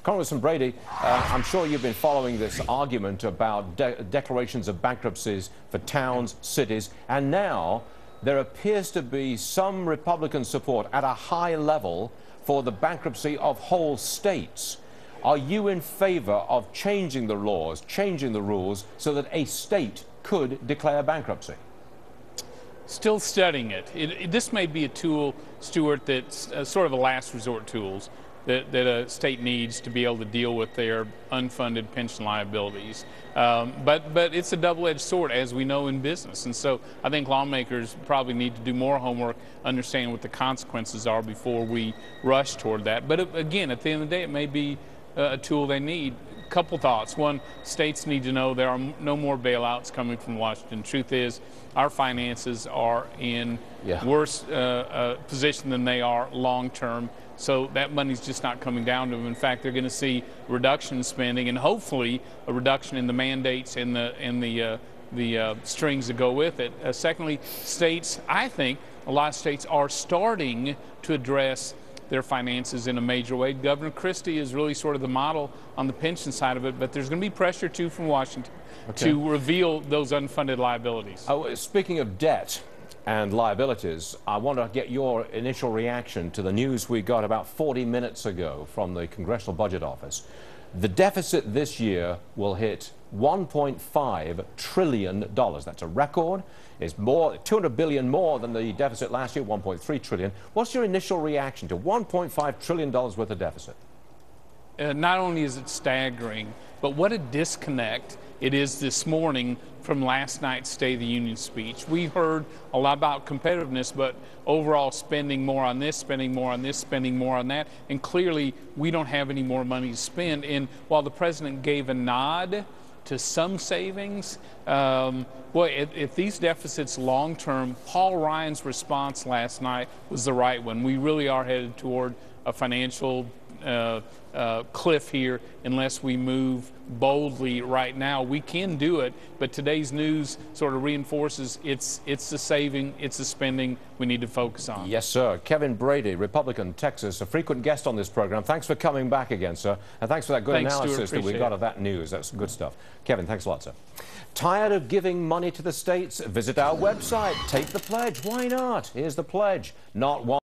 Congressman Brady, I'm sure you've been following this argument about declarations of bankruptcies for towns, cities, and now there appears to be some Republican support at a high level for the bankruptcy of whole states. Are you in favor of changing the laws, changing the rules, so that a state could declare bankruptcy? Still studying it. This may be a tool, Stuart, that's sort of a last resort tools that a state needs to be able to deal with their unfunded pension liabilities. But it's a double-edged sword, as we know in business. And so I think lawmakers probably need to do more homework, understand what the consequences are before we rush toward that. But again, at the end of the day, it may be a tool they need. Couple thoughts. One, states need to know there are no more bailouts coming from Washington. Truth is, our finances are in worse position than they are long term. So that money's just not coming down to them. In fact, they're going to see a reduction in spending and hopefully a reduction in the mandates and the strings that go with it. Secondly, states, I think a lot of states are starting to address their finances in a major way. Governor Christie is really sort of the model on the pension side of it, but there's going to be pressure too from Washington to reveal those unfunded liabilities. Oh, speaking of debt and liabilities, I want to get your initial reaction to the news we got about 40 minutes ago from the Congressional Budget Office. The deficit this year will hit $1.5 trillion. That's a record. It's more, $200 billion more than the deficit last year, $1.3 trillion. What's your initial reaction to $1.5 trillion worth of deficit? Not only is it staggering, but what a disconnect it is this morning from last night's State of the Union speech. We heard a lot about competitiveness, but overall spending more on this, spending more on this, spending more on that, and clearly we don't have any more money to spend. And while the president gave a nod to some savings, boy, if these deficits long-term, Paul Ryan's response last night was the right one. We really are headed toward a financial cliff here unless we move boldly right now. We can do it, but today's news sort of reinforces it's the saving, it's the spending we need to focus on. Yes, sir. Kevin Brady, Republican, Texas, a frequent guest on this program. Thanks for coming back again, sir. And thanks for that good analysis that we got of that news. That's good stuff. Kevin, thanks a lot, sir. Tired of giving money to the states? Visit our website. Take the pledge. Why not? Here's the pledge. Not one.